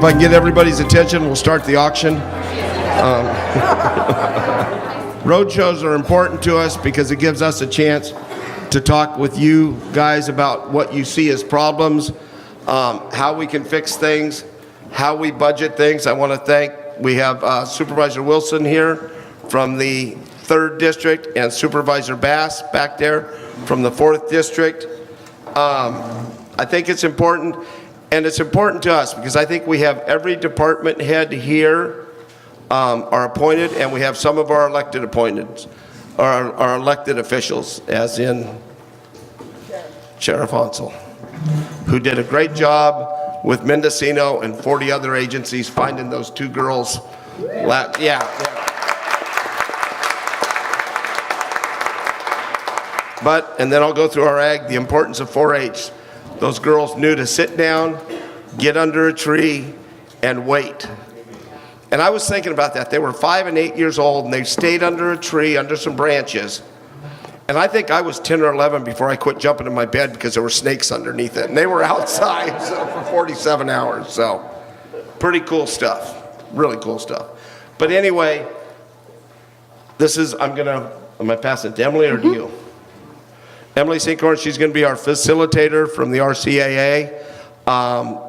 if I can get everybody's attention, we'll start the auction. Road shows are important to us because it gives us a chance to talk with you guys about what you see as problems, how we can fix things, how we budget things. I want to thank, we have Supervisor Wilson here from the 3rd District and Supervisor Bass back there from the 4th District. I think it's important, and it's important to us because I think we have every department head here are appointed, and we have some of our elected appointed, our elected officials, as in Sheriff Hansel, who did a great job with Mendocino and 40 other agencies finding those 2 girls. But, and then I'll go through our ag, the importance of 4-H. Those girls knew to sit down, get under a tree, and wait. And I was thinking about that. They were 5 and 8 years old, and they stayed under a tree, under some branches. And I think I was 10 or 11 before I quit jumping in my bed because there were snakes underneath it. And they were outside for 47 hours. So pretty cool stuff. Really cool stuff. But anyway, this is, am I passing it to Emily or to you? Emily Sinkhorn, she's going to be our facilitator from the RCAA.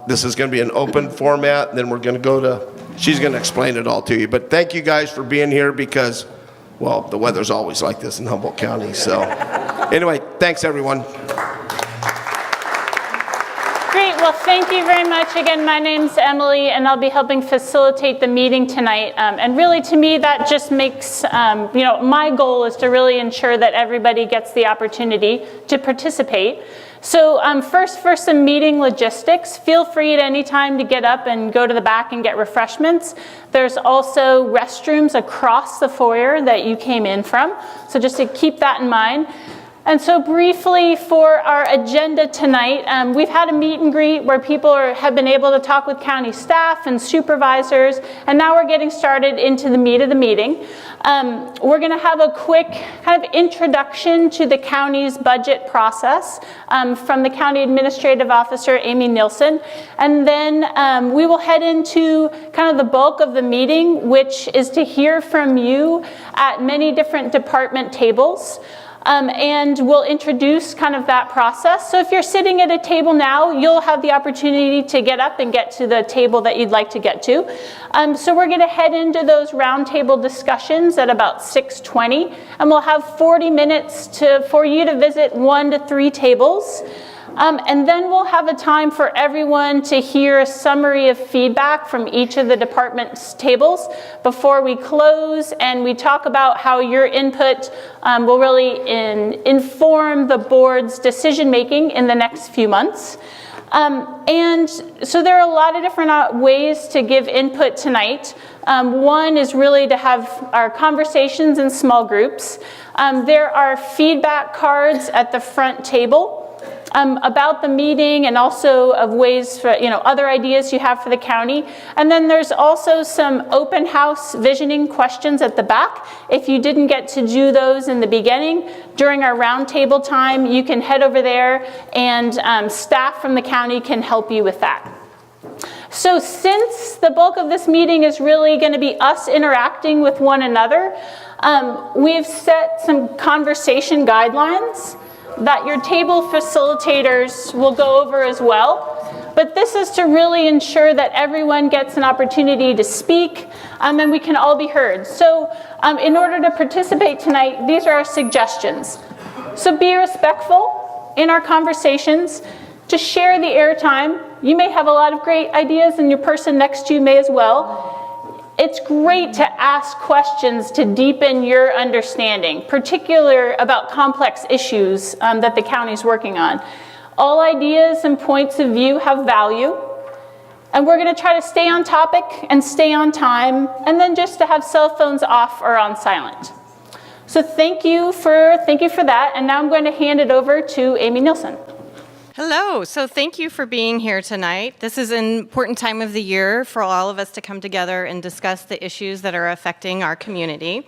This is going to be an open format, and then we're going to go to, she's going to explain it all to you. But thank you guys for being here because, well, the weather's always like this in Humboldt County. So anyway, thanks everyone. Great, well thank you very much. Again, my name's Emily and I'll be helping facilitate the meeting tonight. And really to me that just makes, my goal is to really ensure that everybody gets the opportunity to participate. So first, for some meeting logistics, feel free at any time to get up and go to the back and get refreshments. There's also restrooms across the foyer that you came in from, so just to keep that in mind. And so briefly for our agenda tonight, we've had a meet and greet where people have been able to talk with county staff and supervisors, and now we're getting started into the meat of the meeting. We're going to have a quick kind of introduction to the county's budget process from the County Administrative Officer, Amy Nilsson. And then we will head into kind of the bulk of the meeting, which is to hear from you at many different department tables. And we'll introduce kind of that process. So if you're sitting at a table now, you'll have the opportunity to get up and get to the table that you'd like to get to. So we're going to head into those roundtable discussions at about 6:20, and we'll have 40 minutes for you to visit 1 to 3 tables. And then we'll have a time for everyone to hear a summary of feedback from each of the department's tables before we close, and we talk about how your input will really inform the board's decision making in the next few months. And so there are a lot of different ways to give input tonight. One is really to have our conversations in small groups. There are feedback cards at the front table about the meeting and also of ways for, other ideas you have for the county. And then there's also some open house visioning questions at the back. If you didn't get to do those in the beginning, during our roundtable time, you can head over there and staff from the county can help you with that. So since the bulk of this meeting is really going to be us interacting with one another, we've set some conversation guidelines that your table facilitators will go over as well. But this is to really ensure that everyone gets an opportunity to speak and we can all be heard. So in order to participate tonight, these are our suggestions. So be respectful in our conversations, to share the airtime. You may have a lot of great ideas and your person next to you may as well. It's great to ask questions to deepen your understanding, particularly about complex issues that the county's working on. All ideas and points of view have value, and we're going to try to stay on topic and stay on time, and then just to have cell phones off or on silent. So thank you for that, and now I'm going to hand it over to Amy Nilsson. Hello. So thank you for being here tonight. This is an important time of the year for all of us to come together and discuss the issues that are affecting our community.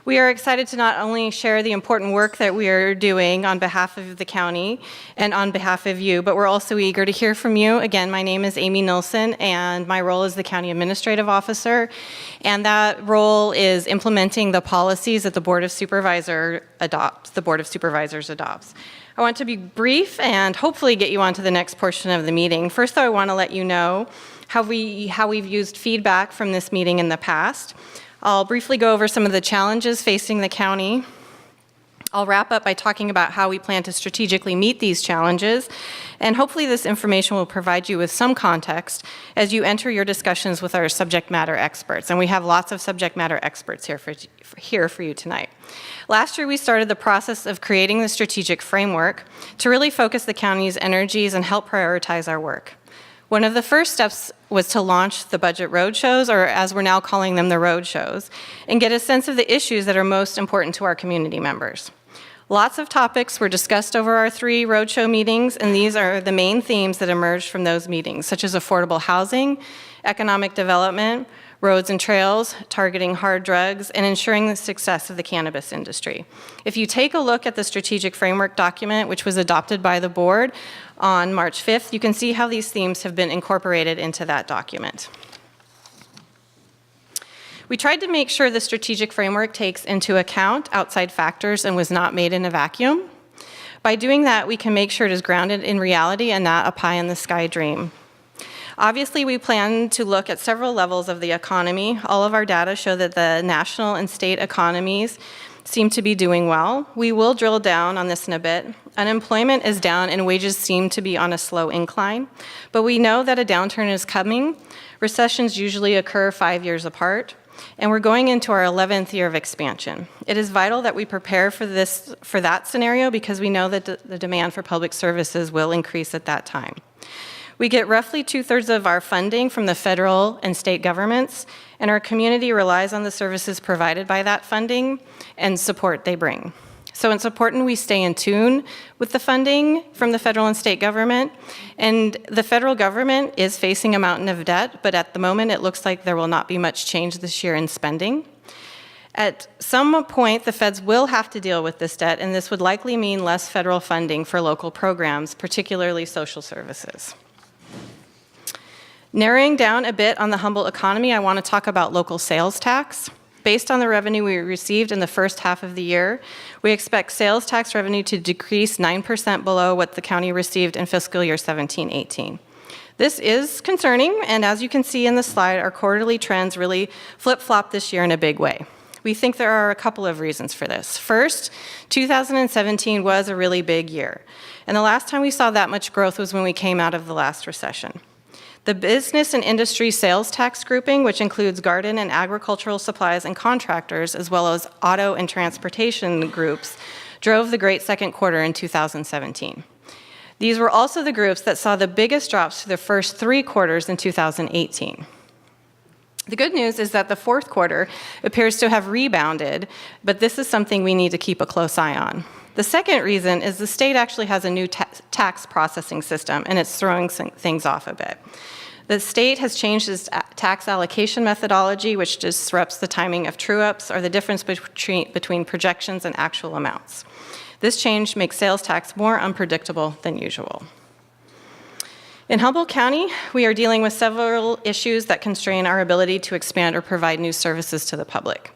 We are excited to not only share the important work that we are doing on behalf of the county and on behalf of you, but we're also eager to hear from you. Again, my name is Amy Nilsson, and my role is the County Administrative Officer, and that role is implementing the policies that the Board of Supervisors adopts. I want to be brief and hopefully get you on to the next portion of the meeting. First, though, I want to let you know how we've used feedback from this meeting in the past. I'll briefly go over some of the challenges facing the county. I'll wrap up by talking about how we plan to strategically meet these challenges, and hopefully this information will provide you with some context as you enter your discussions with our subject matter experts, and we have lots of subject matter experts here for you tonight. Last year, we started the process of creating the strategic framework to really focus the county's energies and help prioritize our work. One of the first steps was to launch the budget roadshows, or as we're now calling them, the roadshows, and get a sense of the issues that are most important to our community members. Lots of topics were discussed over our 3 roadshow meetings, and these are the main themes that emerged from those meetings, such as affordable housing, economic development, roads and trails, targeting hard drugs, and ensuring the success of the cannabis industry. If you take a look at the strategic framework document, which was adopted by the board on March 5th, you can see how these themes have been incorporated into that document. We tried to make sure the strategic framework takes into account outside factors and was not made in a vacuum. By doing that, we can make sure it is grounded in reality and not a pie-in-the-sky dream. Obviously, we plan to look at several levels of the economy. All of our data show that the national and state economies seem to be doing well. We will drill down on this in a bit. Unemployment is down and wages seem to be on a slow incline, but we know that a downturn is coming. Recessions usually occur 5 years apart, and we're going into our 11th year of expansion. It is vital that we prepare for that scenario because we know that the demand for public services will increase at that time. We get roughly 2/3 of our funding from the federal and state governments, and our community relies on the services provided by that funding and support they bring. So it's important we stay in tune with the funding from the federal and state government. And the federal government is facing a mountain of debt, but at the moment it looks like there will not be much change this year in spending. At some point, the feds will have to deal with this debt, and this would likely mean less federal funding for local programs, particularly social services. Narrowing down a bit on the Humboldt economy, I want to talk about local sales tax. Based on the revenue we received in the first half of the year, we expect sales tax revenue to decrease 9% below what the county received in fiscal year 17-18. This is concerning, and as you can see in the slide, our quarterly trends really flip-flop this year in a big way. We think there are a couple of reasons for this. First, 2017 was a really big year, and the last time we saw that much growth was when we came out of the last recession. The business and industry sales tax grouping, which includes garden and agricultural supplies and contractors, as well as auto and transportation groups, drove the great second quarter in 2017. These were also the groups that saw the biggest drops through the first 3 quarters in 2018. The good news is that the fourth quarter appears to have rebounded, but this is something we need to keep a close eye on. The second reason is the state actually has a new tax processing system, and it's throwing things off a bit. The state has changed its tax allocation methodology, which disrupts the timing of true-ups or the difference between projections and actual amounts. This change makes sales tax more unpredictable than usual. In Humboldt County, we are dealing with several issues that constrain our ability to expand or provide new services to the public.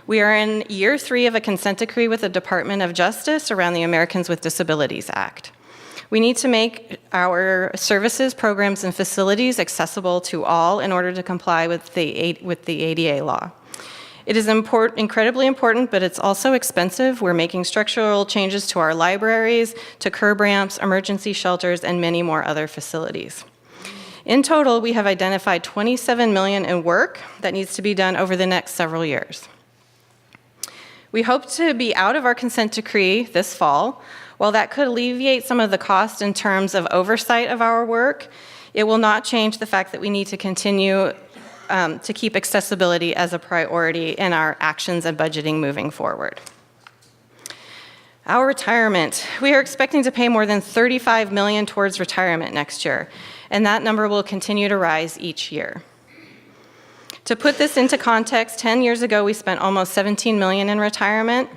We are in year 3 of a consent decree with the Department of Justice around the Americans with Disabilities Act. We need to make our services, programs, and facilities accessible to all in order to comply with the ADA law. It is incredibly important, but it's also expensive. We're making structural changes to our libraries, to curb ramps, emergency shelters, and many more other facilities. In total, we have identified $27 million in work that needs to be done over the next several years. We hope to be out of our consent decree this fall. While that could alleviate some of the cost in terms of oversight of our work, it will not change the fact that we need to continue to keep accessibility as a priority in our actions and budgeting moving forward. Our retirement. We are expecting to pay more than $35 million towards retirement next year, and that number will continue to rise each year. To put this into context, 10 years ago, we spent almost $17 million in retirement.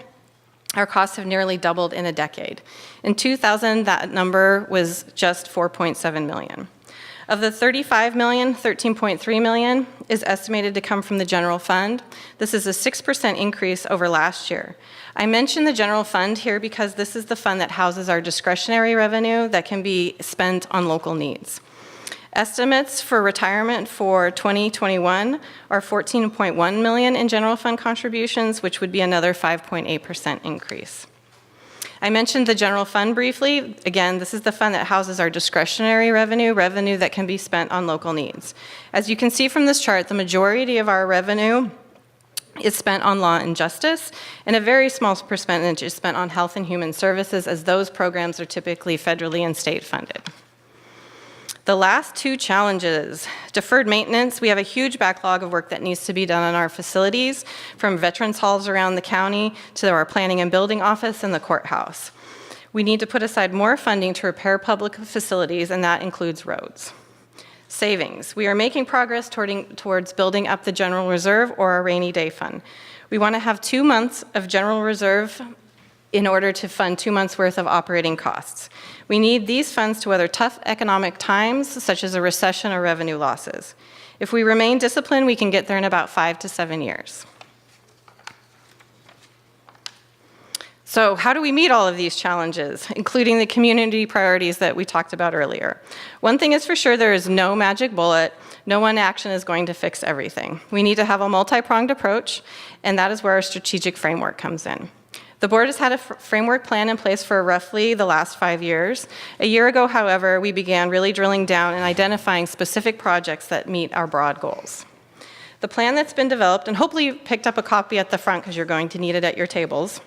Our costs have nearly doubled in a decade. In 2000, that number was just $4.7 million. Of the $35 million, $13.3 million is estimated to come from the general fund. This is a 6% increase over last year. I mention the general fund here because this is the fund that houses our discretionary revenue that can be spent on local needs. Estimates for retirement for 2021 are $14.1 million in general fund contributions, which would be another 5.8% increase. I mentioned the general fund briefly. Again, this is the fund that houses our discretionary revenue that can be spent on local needs. As you can see from this chart, the majority of our revenue is spent on law and justice, and a very small percentage is spent on health and human services, as those programs are typically federally and state funded. The last two challenges, deferred maintenance. We have a huge backlog of work that needs to be done in our facilities, from veterans halls around the county to our planning and building office and the courthouse. We need to put aside more funding to repair public facilities, and that includes roads. Savings. We are making progress towards building up the general reserve or our rainy day fund. We want to have 2 months of general reserve in order to fund 2 months' worth of operating costs. We need these funds to weather tough economic times, such as a recession or revenue losses. If we remain disciplined, we can get there in about 5 to 7 years. So how do we meet all of these challenges, including the community priorities that we talked about earlier? One thing is for sure, there is no magic bullet. No one action is going to fix everything. We need to have a multi-pronged approach, and that is where our strategic framework comes in. The board has had a framework plan in place for roughly the last 5 years. A year ago, however, we began really drilling down and identifying specific projects that meet our broad goals. The plan that's been developed, and hopefully you picked up a copy at the front because you're going to need it at your tables,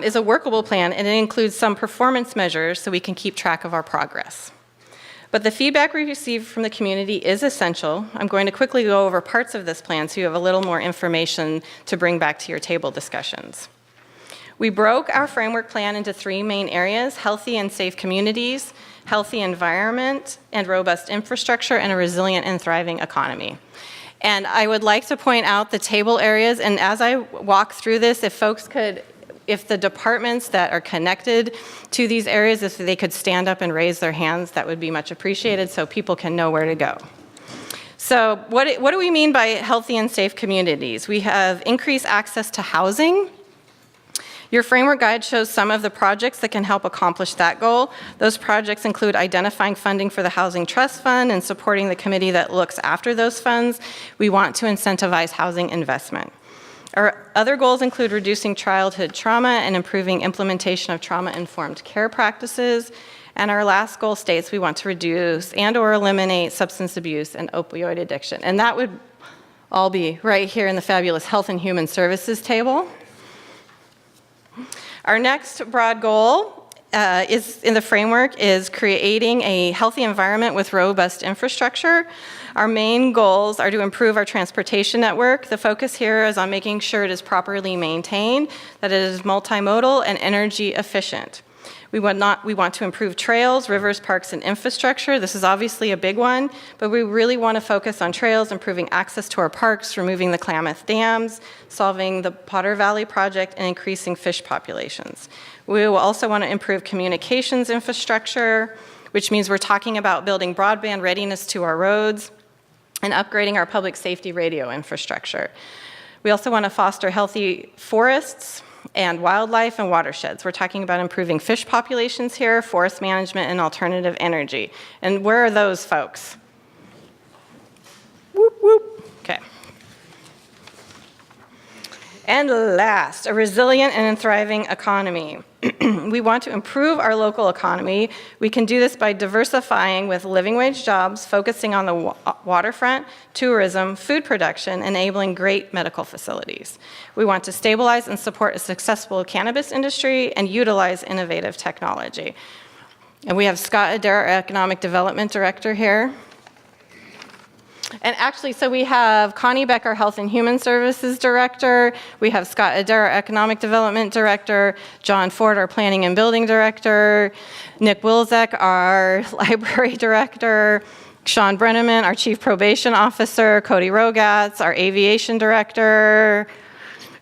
is a workable plan, and it includes some performance measures so we can keep track of our progress. But the feedback we received from the community is essential. I'm going to quickly go over parts of this plan so you have a little more information to bring back to your table discussions. We broke our framework plan into 3 main areas: healthy and safe communities, healthy environment, and robust infrastructure, and a resilient and thriving economy. And I would like to point out the table areas, and as I walk through this, if the departments that are connected to these areas, if they could stand up and raise their hands, that would be much appreciated so people can know where to go. So what do we mean by healthy and safe communities? We have increased access to housing. Your framework guide shows some of the projects that can help accomplish that goal. Those projects include identifying funding for the Housing Trust Fund and supporting the committee that looks after those funds. We want to incentivize housing investment. Our other goals include reducing childhood trauma and improving implementation of trauma-informed care practices. And our last goal states we want to reduce and/or eliminate substance abuse and opioid addiction. And that would all be right here in the fabulous Health and Human Services table. Our next broad goal is in the framework is creating a healthy environment with robust infrastructure. Our main goals are to improve our transportation network. The focus here is on making sure it is properly maintained, that it is multimodal and energy efficient. We want to improve trails, rivers, parks, and infrastructure. This is obviously a big one, but we really want to focus on trails, improving access to our parks, removing the Klamath dams, solving the Potter Valley project, and increasing fish populations. We will also want to improve communications infrastructure, which means we're talking about building broadband readiness to our roads and upgrading our public safety radio infrastructure. We also want to foster healthy forests and wildlife and watersheds. We're talking about improving fish populations here, forest management, and alternative energy. And where are those folks? Whoop, whoop. Okay. And last, a resilient and thriving economy. We want to improve our local economy. We can do this by diversifying with living wage jobs, focusing on the waterfront, tourism, food production, enabling great medical facilities. We want to stabilize and support a successful cannabis industry and utilize innovative technology. And we have Scott Adair, our Economic Development Director here. And actually, so we have Connie Beck, our Health and Human Services Director. We have Scott Adair, our Economic Development Director. John Ford, our Planning and Building Director. Nick Wilczek, our Library Director. Sean Brenneman, our Chief Probation Officer. Cody Rogatz, our Aviation Director.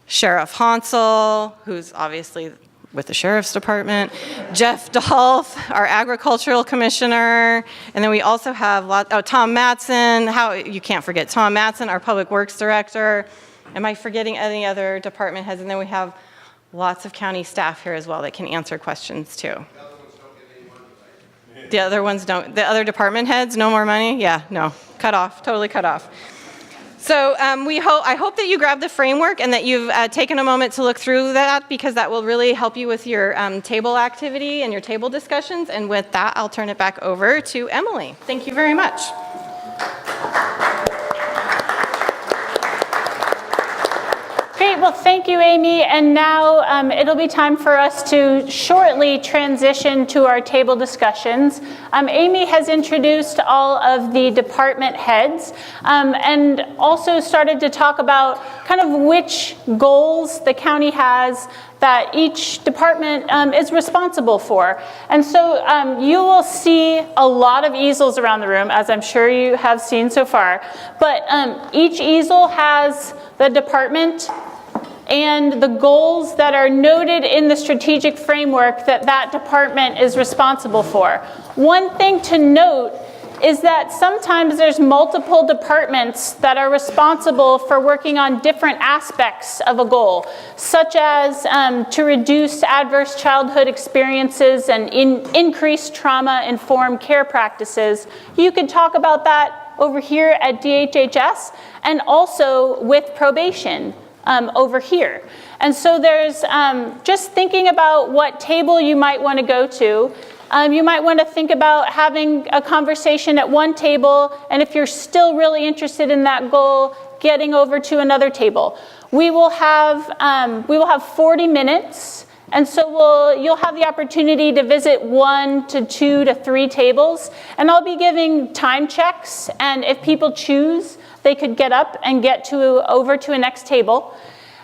Sheriff Hansel, who's obviously with the Sheriff's Department, Jeff Dolph, our Agricultural Commissioner, and then we also have Tom Matson, you can't forget Tom Matson, our Public Works Director. Am I forgetting any other department heads? And then we have lots of county staff here as well that can answer questions too. The other ones don't. The other department heads, no more money? Yeah, no, cut off, totally cut off. So I hope that you grab the framework and that you've taken a moment to look through that, because that will really help you with your table activity and your table discussions. And with that, I'll turn it back over to Emily. Thank you very much. Great, well, thank you, Amy. And now it'll be time for us to shortly transition to our table discussions. Amy has introduced all of the department heads and also started to talk about kind of which goals the county has that each department is responsible for. And so you will see a lot of easels around the room, as I'm sure you have seen so far. But each easel has the department and the goals that are noted in the strategic framework that that department is responsible for. One thing to note is that sometimes there's multiple departments that are responsible for working on different aspects of a goal, such as to reduce adverse childhood experiences and increase trauma-informed care practices. You could talk about that over here at DHHS and also with probation over here. And so there's just thinking about what table you might want to go to. You might want to think about having a conversation at one table, and if you're still really interested in that goal, getting over to another table. We will have 40 minutes, and so you'll have the opportunity to visit 1 to 2 to 3 tables, and I'll be giving time checks, and if people choose, they could get up and get over to a next table.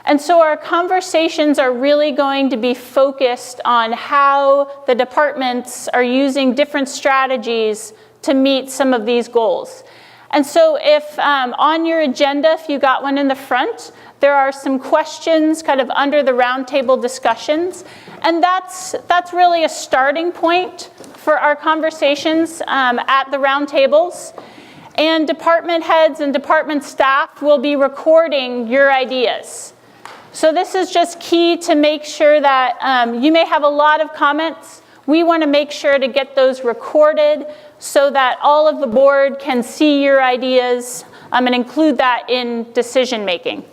And so our conversations are really going to be focused on how the departments are using different strategies to meet some of these goals. And so if on your agenda, if you got one in the front, there are some questions kind of under the roundtable discussions. And that's really a starting point for our conversations at the roundtables. And department heads and department staff will be recording your ideas. So this is just key to make sure that you may have a lot of comments. We want to make sure to get those recorded so that all of the board can see your ideas and include that in decision making.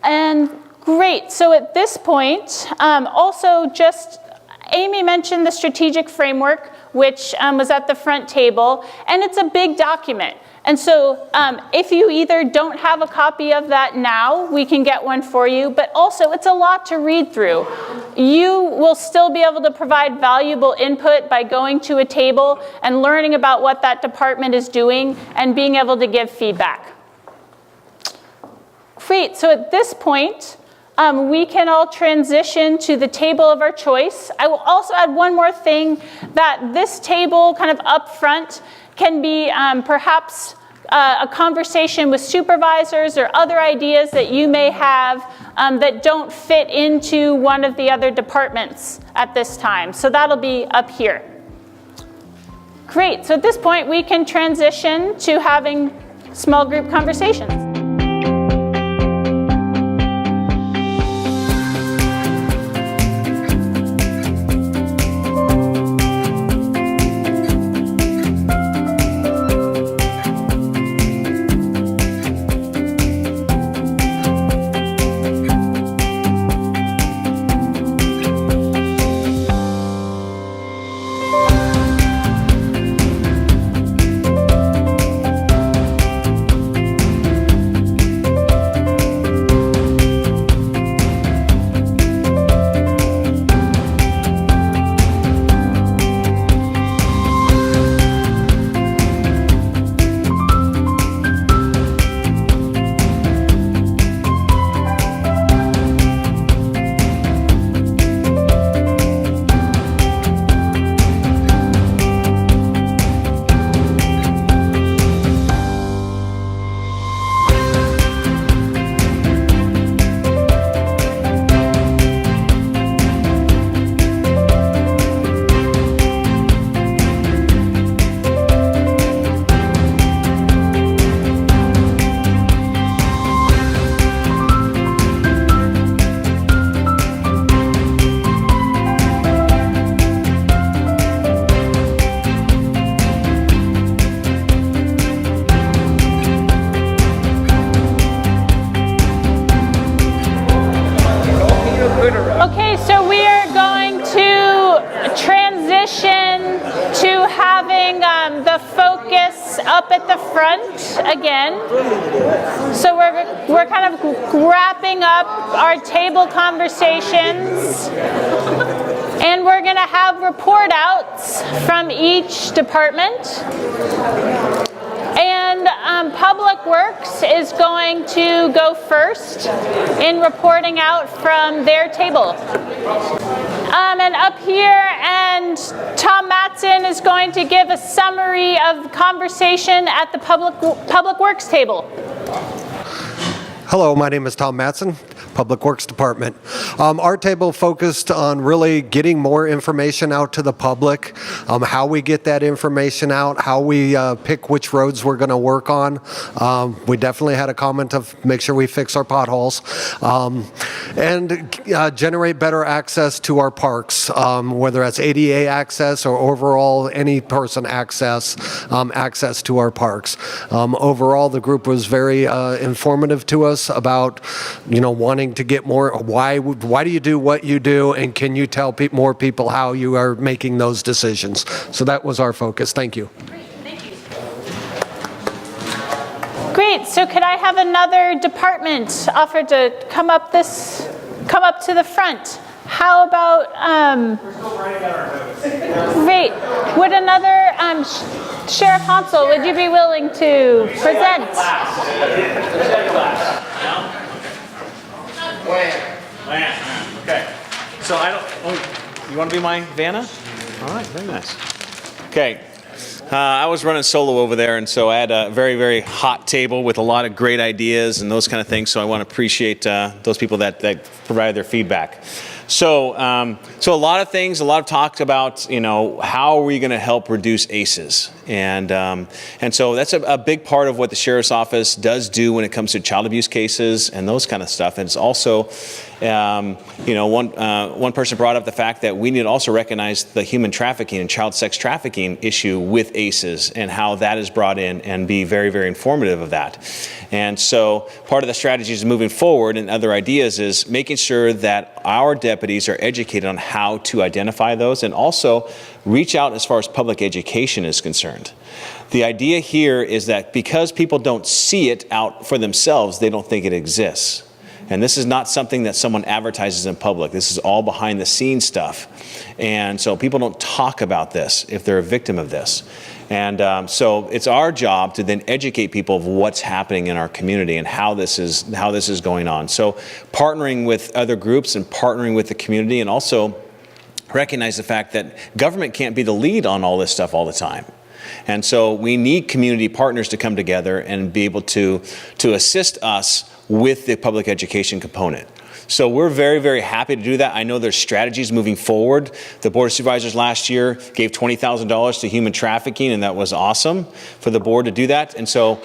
And great, so at this point, also just Amy mentioned the strategic framework, which was at the front table, and it's a big document. And so if you either don't have a copy of that now, we can get one for you, but also it's a lot to read through. You will still be able to provide valuable input by going to a table and learning about what that department is doing and being able to give feedback. Great, so at this point, we can all transition to the table of our choice. I will also add one more thing, that this table kind of up front can be perhaps a conversation with supervisors or other ideas that you may have that don't fit into one of the other departments at this time. So that'll be up here. Great, so at this point we can transition to having small group conversations. up at the front again. So we're kind of wrapping up our table conversations. And we're going to have report outs from each department. And Public Works is going to go first in reporting out from their table. And up here, and Tom Matson is going to give a summary of conversation at the Public Works table. Hello, my name is Tom Matson, Public Works Department. Our table focused on really getting more information out to the public, how we get that information out, how we pick which roads we're going to work on. We definitely had a comment of make sure we fix our potholes and generate better access to our parks, whether that's ADA access or overall any person access to our parks. Overall, the group was very informative to us about, wanting to get more, why do you do what you do, and can you tell more people how you are making those decisions? So that was our focus. Thank you. Great, thank you. Great, so could I have another department offer to come up to the front? How about, great, would another, Sheriff Hansel, would you be willing to present? Okay. So you want to be my Vanna? All right, very nice. Okay. I was running solo over there, and so I had a very, very hot table with a lot of great ideas and those kind of things. So I want to appreciate those people that provided their feedback. So a lot of things, a lot of talk about, how are we going to help reduce ACEs? And so that's a big part of what the Sheriff's Office does do when it comes to child abuse cases and those kind of stuff. And it's also, one person brought up the fact that we need to also recognize the human trafficking and child sex trafficking issue with ACEs and how that is brought in and be very, very informative of that. And so part of the strategies moving forward and other ideas is making sure that our deputies are educated on how to identify those and also reach out as far as public education is concerned. The idea here is that because people don't see it out for themselves, they don't think it exists. And this is not something that someone advertises in public. This is all behind the scenes stuff. And so people don't talk about this if they're a victim of this. And so it's our job to then educate people of what's happening in our community and how this is going on. So partnering with other groups and partnering with the community, and also recognize the fact that government can't be the lead on all this stuff all the time. And so we need community partners to come together and be able to assist us with the public education component. So we're very, very happy to do that. I know there's strategies moving forward. The Board of Supervisors last year gave $20,000 to human trafficking, and that was awesome for the board to do that. And so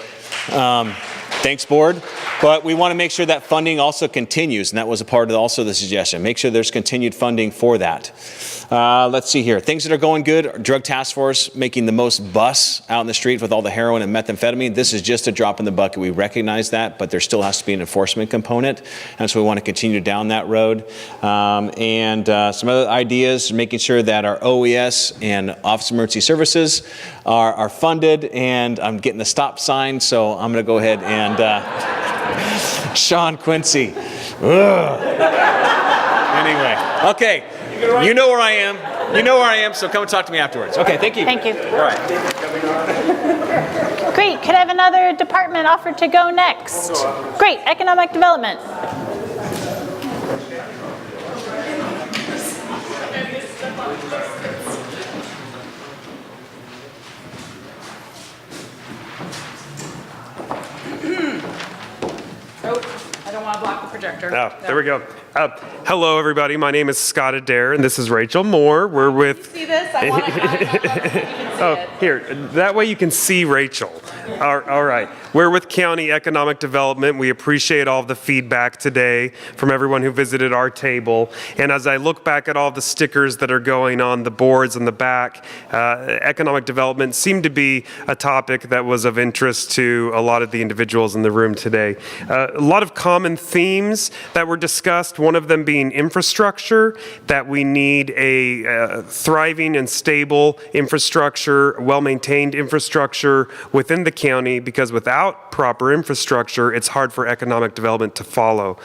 thanks, board. But we want to make sure that funding also continues, and that was a part of also the suggestion. Make sure there's continued funding for that. Let's see here. Things that are going good. Drug Task Force making the most busts out in the street with all the heroin and methamphetamine. This is just a drop in the bucket. We recognize that, but there still has to be an enforcement component, and so we want to continue down that road. And some other ideas, making sure that our OES and Office of Emergency Services are funded, and I'm getting the stop sign, so I'm going to go ahead and Sean Quincy. Ugh. Anyway, okay. You know where I am. You know where I am, so come and talk to me afterwards. Okay, thank you. Thank you. All right. Great. Could I have another department offered to go next? Great. Economic Development. I don't want to block the projector. Oh, there we go. Hello, everybody. My name is Scott Adair, and this is Rachel Moore. We're with... See this? I want to see here. That way you can see Rachel. All right. We're with County Economic Development. We appreciate all of the feedback today from everyone who visited our table. And as I look back at all the stickers that are going on the boards in the back, economic development seemed to be a topic that was of interest to a lot of the individuals in the room today. A lot of common themes that were discussed, one of them being infrastructure, that we need a thriving and stable infrastructure, well-maintained infrastructure within the county, because without proper infrastructure, it's hard for economic development to follow.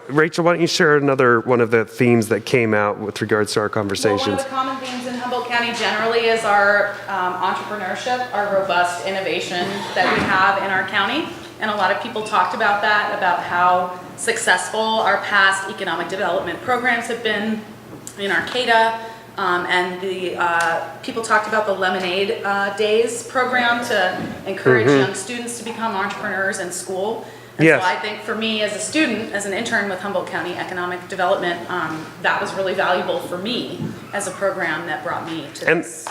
Rachel, why don't you share another one of the themes that came out with regards to our conversations? Well, one of the common themes in Humboldt County generally is our entrepreneurship, our robust innovation that we have in our county. And a lot of people talked about that, about how successful our past economic development programs have been in Arcata. And the people talked about the Lemonade Days program to encourage young students to become entrepreneurs in school. And Yes. so I think for me as a student, as an intern with Humboldt County Economic Development, that was really valuable for me as a program that brought me to this.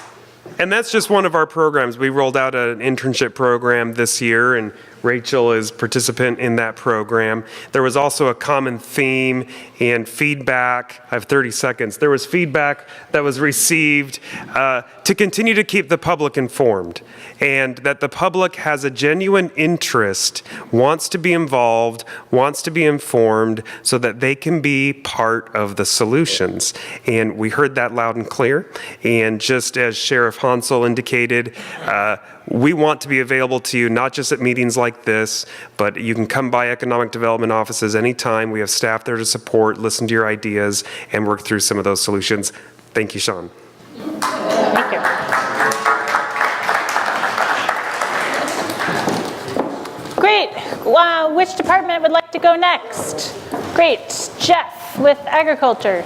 And that's just one of our programs. We rolled out an internship program this year, and Rachel is participant in that program. There was also a common theme and feedback. I have 30 seconds. There was feedback that was received to continue to keep the public informed, and that the public has a genuine interest, wants to be involved, wants to be informed, so that they can be part of the solutions. And we heard that loud and clear. And just as Sheriff Hansel indicated, we want to be available to you, not just at meetings like this, but you can come by economic development offices anytime. We have staff there to support, listen to your ideas, and work through some of those solutions. Thank you, Sean. Thank you. Great. Which department would like to go next? Great. Jeff with Agriculture.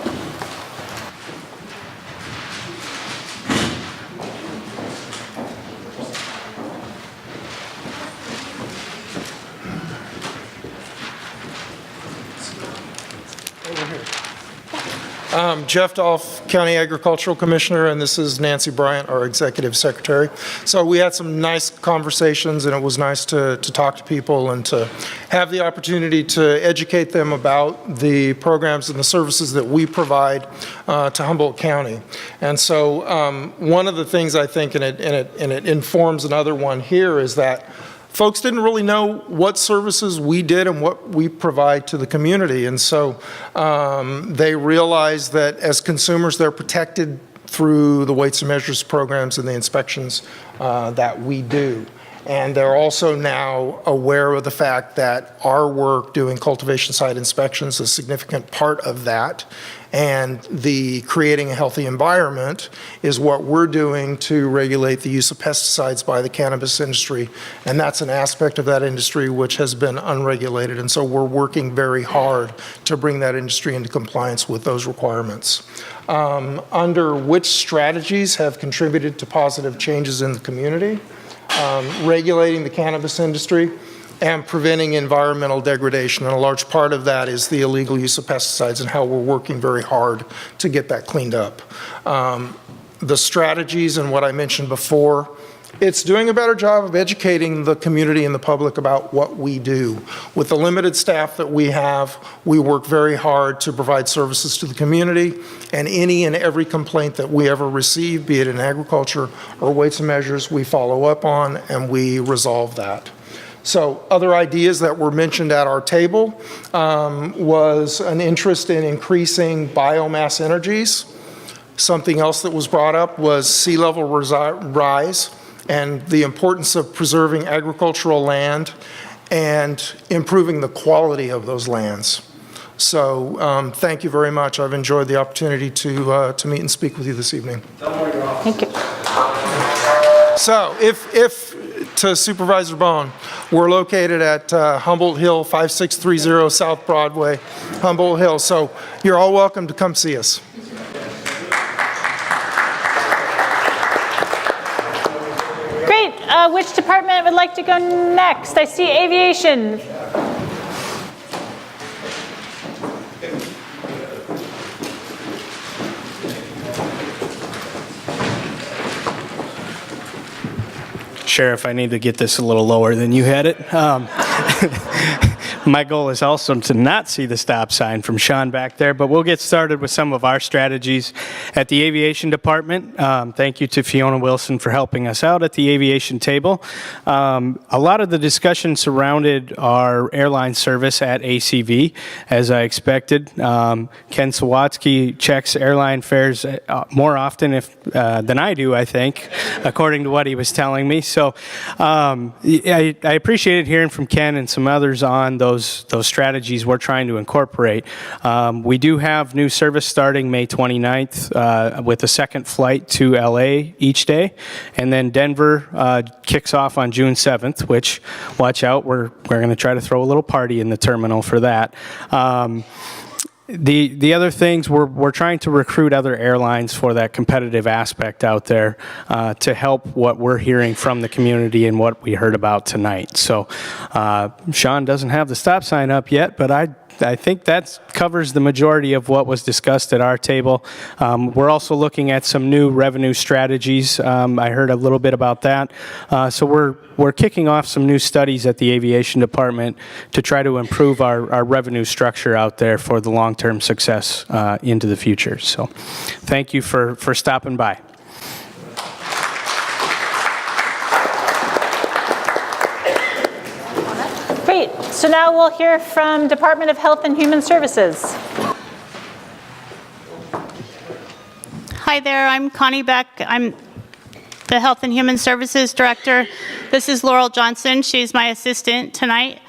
Jeff Dolph, County Agricultural Commissioner, and this is Nancy Bryant, our Executive Secretary. So we had some nice conversations, and it was nice to talk to people and to have the opportunity to educate them about the programs and the services that we provide to Humboldt County. And so one of the things I think, and it informs another one here, is that folks didn't really know what services we did and what we provide to the community. And so they realized that as consumers, they're protected through the weights and measures programs and the inspections that we do. And they're also now aware of the fact that our work doing cultivation site inspections is a significant part of that. And the creating a healthy environment is what we're doing to regulate the use of pesticides by the cannabis industry. And that's an aspect of that industry which has been unregulated. And so we're working very hard to bring that industry into compliance with those requirements. Under which strategies have contributed to positive changes in the community? Regulating the cannabis industry and preventing environmental degradation. And a large part of that is the illegal use of pesticides and how we're working very hard to get that cleaned up. The strategies and what I mentioned before, it's doing a better job of educating the community and the public about what we do. With the limited staff that we have, we work very hard to provide services to the community, and any and every complaint that we ever receive, be it in agriculture or weights and measures, we follow up on and we resolve that. So other ideas that were mentioned at our table was an interest in increasing biomass energies. Something else that was brought up was sea level rise and the importance of preserving agricultural land and improving the quality of those lands. So thank you very much. I've enjoyed the opportunity to meet and speak with you this evening. Thank you. So if to Supervisor Bone, we're located at Humboldt Hill, 5630 South Broadway, Humboldt Hill. So you're all welcome to come see us. Great. Which department would like to go next? I see aviation. Sheriff, I need to get this a little lower than you had it. My goal is also to not see the stop sign from Sean back there, but we'll get started with some of our strategies at the Aviation Department. Thank you to Fiona Wilson for helping us out at the aviation table. A lot of the discussion surrounded our airline service at ACV, as I expected. Ken Sawatsky checks airline fares more often than I do, I think, according to what he was telling me. So I appreciated hearing from Ken and some others on those strategies we're trying to incorporate. We do have new service starting May 29th with a second flight to LA each day, and then Denver kicks off on June 7th, which, watch out, we're going to try to throw a little party in the terminal for that. The other things, we're trying to recruit other airlines for that competitive aspect out there to help what we're hearing from the community and what we heard about tonight. So Sean doesn't have the stop sign up yet, but I think that covers the majority of what was discussed at our table. We're also looking at some new revenue strategies. I heard a little bit about that. So we're kicking off some new studies at the Aviation Department to try to improve our revenue structure out there for the long-term success into the future. So thank you for stopping by. Great. So now we'll hear from Department of Health and Human Services. Hi there, I'm Connie Beck. I'm the Health and Human Services Director. This is Laurel Johnson. She's my assistant tonight.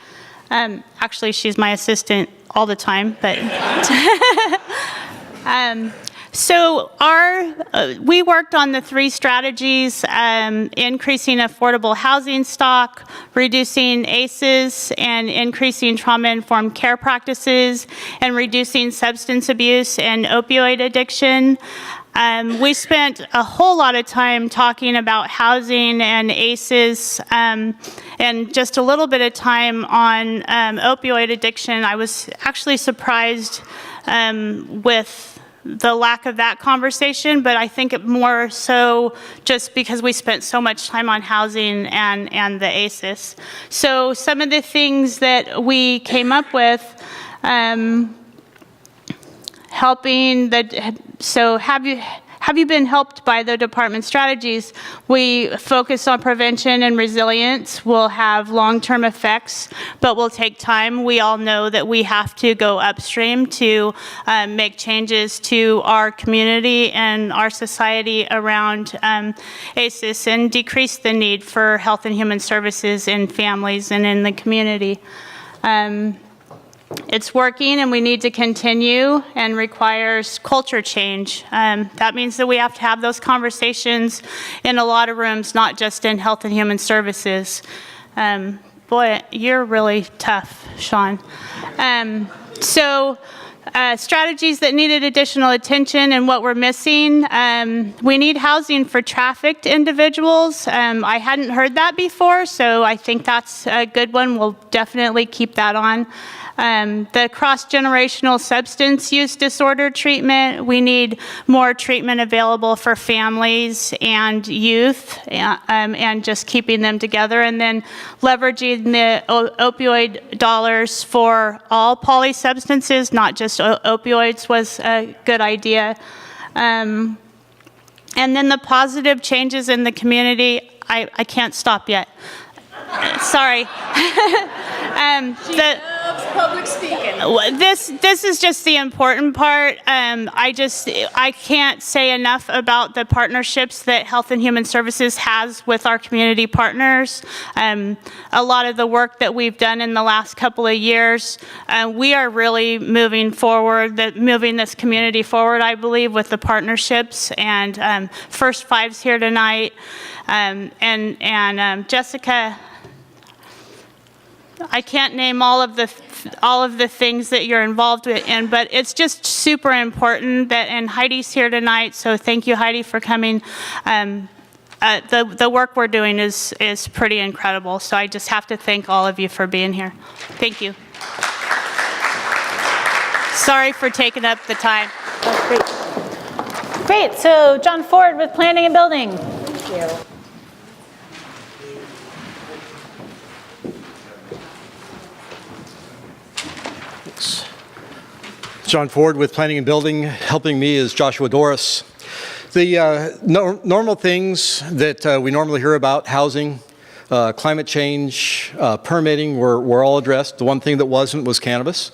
Actually, she's my assistant all the time, but so we worked on the 3 strategies: increasing affordable housing stock, reducing ACEs, and increasing trauma-informed care practices, and reducing substance abuse and opioid addiction. We spent a whole lot of time talking about housing and ACEs, and just a little bit of time on opioid addiction. I was actually surprised with the lack of that conversation, but I think it more so just because we spent so much time on housing and the ACEs. So some of the things that we came up with, have you been helped by the department strategies? We focus on prevention and resilience. Will have long-term effects, but will take time. We all know that we have to go upstream to make changes to our community and our society around ACEs and decrease the need for health and human services in families and in the community. It's working, and we need to continue, and requires culture change. That means that we have to have those conversations in a lot of rooms, not just in Health and Human Services. Boy, you're really tough, Sean. Strategies that needed additional attention and what we're missing. We need housing for trafficked individuals. I hadn't heard that before, so I think that's a good one. We'll definitely keep that on. The cross-generational substance use disorder treatment. We need more treatment available for families and youth, and just keeping them together. And then leveraging the opioid dollars for all polysubstances, not just opioids, was a good idea. And then the positive changes in the community. I can't stop yet. Sorry. Public speaking. This is just the important part. I can't say enough about the partnerships that Health and Human Services has with our community partners. A lot of the work that we've done in the last couple of years, we are really moving forward, moving this community forward, I believe, with the partnerships. And First Five's here tonight, and Jessica. I can't name all of the things that you're involved in, but it's just super important that, and Heidi's here tonight, so thank you, Heidi, for coming. The work we're doing is pretty incredible, so I just have to thank all of you for being here. Thank you. Sorry for taking up the time. That's great. Great, so John Ford with Planning and Building. Thank you. John Ford with Planning and Building. Helping me is Joshua Doris. The normal things that we normally hear about, housing, climate change, permitting, were all addressed. The one thing that wasn't was cannabis.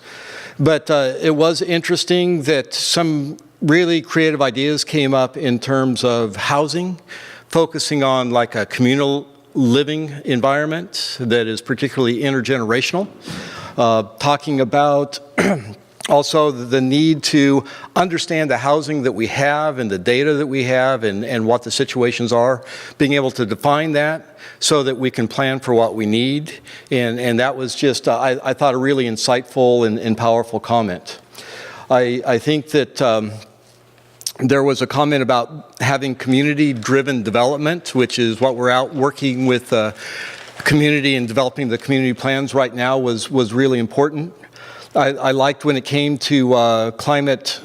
But it was interesting that some really creative ideas came up in terms of housing, focusing on like a communal living environment that is particularly intergenerational, talking about also the need to understand the housing that we have and the data that we have and what the situations are, being able to define that so that we can plan for what we need. And that was just, I thought, a really insightful and powerful comment. I think that there was a comment about having community-driven development, which is what we're out working with community and developing the community plans right now was really important. I liked when it came to climate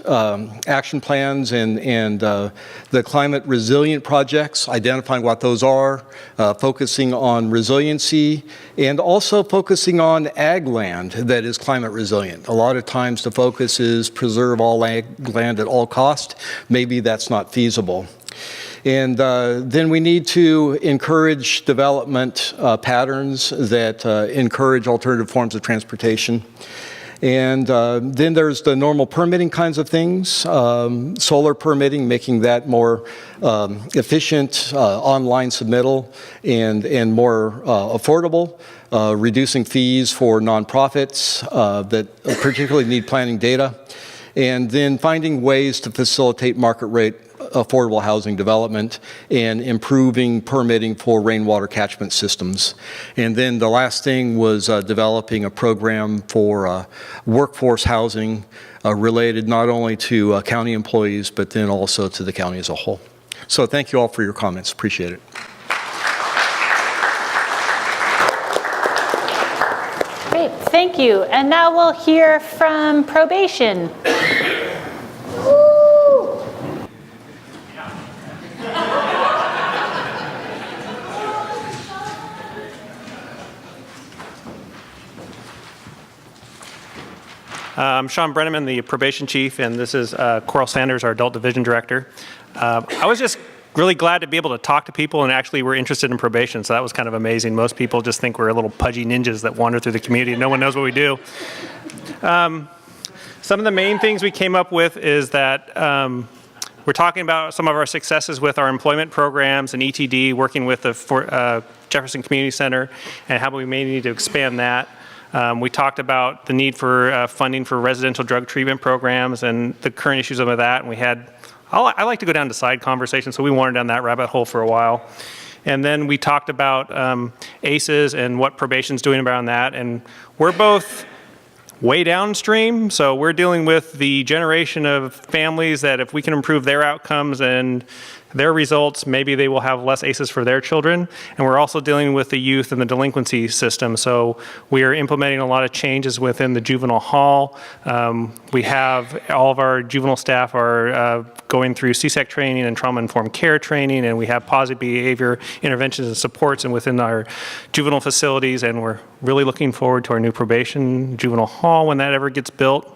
action plans and the climate resilient projects, identifying what those are, focusing on resiliency, and also focusing on ag land that is climate resilient. A lot of times the focus is preserve all ag land at all cost. Maybe that's not feasible. And then we need to encourage development patterns that encourage alternative forms of transportation. And then there's the normal permitting kinds of things, solar permitting, making that more efficient, online submittal, and more affordable, reducing fees for nonprofits that particularly need planning data, and then finding ways to facilitate market rate affordable housing development and improving permitting for rainwater catchment systems. And then the last thing was developing a program for workforce housing related not only to county employees, but then also to the county as a whole. So thank you all for your comments. Appreciate it. Great, thank you. And now we'll hear from probation. I'm Sean Brenneman, the probation chief, and this is Coral Sanders, our adult division director. I was just really glad to be able to talk to people and actually we're interested in probation, so that was kind of amazing. Most people just think we're little pudgy ninjas that wander through the community and no one knows what we do. Some of the main things we came up with is that we're talking about some of our successes with our employment programs and ETD, working with the Jefferson Community Center, and how we may need to expand that. We talked about the need for funding for residential drug treatment programs and the current issues of that. And we had, I like to go down to side conversations, so we wandered down that rabbit hole for a while. And then we talked about ACEs and what probation's doing around that. And we're both way downstream, so we're dealing with the generation of families that if we can improve their outcomes and their results, maybe they will have less ACEs for their children. And we're also dealing with the youth and the delinquency system. So we are implementing a lot of changes within the juvenile hall. We have all of our juvenile staff are going through CSEC training and trauma-informed care training, and we have positive behavior interventions and supports and within our juvenile facilities. And we're really looking forward to our new probation juvenile hall when that ever gets built.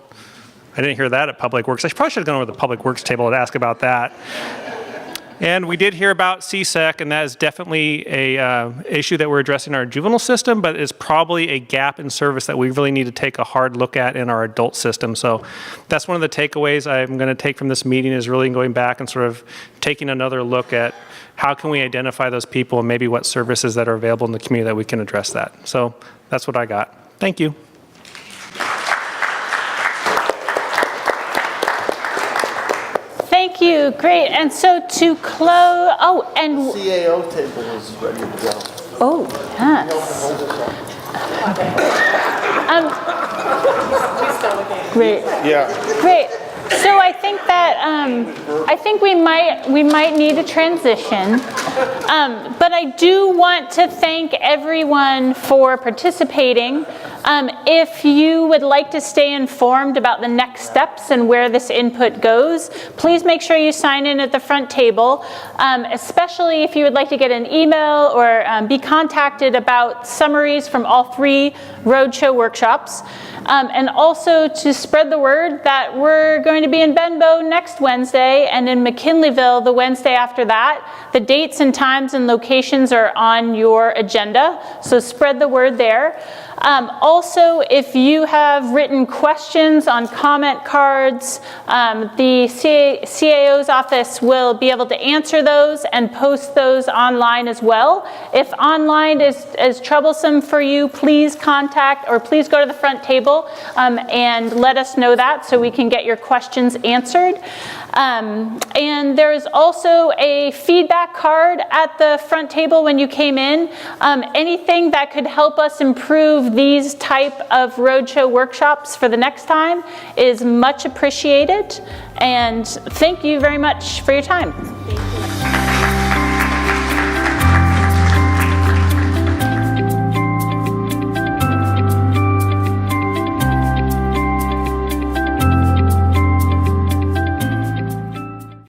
I didn't hear that at Public Works. I probably should have gone over to the Public Works table to ask about that. And we did hear about CSEC, and that is definitely a issue that we're addressing in our juvenile system, but it's probably a gap in service that we really need to take a hard look at in our adult system. So that's one of the takeaways I'm going to take from this meeting, is really going back and sort of taking another look at how can we identify those people and maybe what services that are available in the community that we can address that. So that's what I got. Thank you. Thank you, great. And so to close, oh, and CAO table is ready to go. Oh, yes. Great. Yeah. Great. So I think that I think we might need a transition, but I do want to thank everyone for participating. If you would like to stay informed about the next steps and where this input goes, please make sure you sign in at the front table, especially if you would like to get an email or be contacted about summaries from all 3 roadshow workshops. And also to spread the word that we're going to be in Benbow next Wednesday and in McKinleyville the Wednesday after that. The dates and times and locations are on your agenda, so spread the word there. Also, if you have written questions on comment cards, the CAO's office will be able to answer those and post those online as well. If online is troublesome for you, please contact or please go to the front table and let us know that so we can get your questions answered. And there's also a feedback card at the front table when you came in. Anything that could help us improve these type of roadshow workshops for the next time is much appreciated. And thank you very much for your time.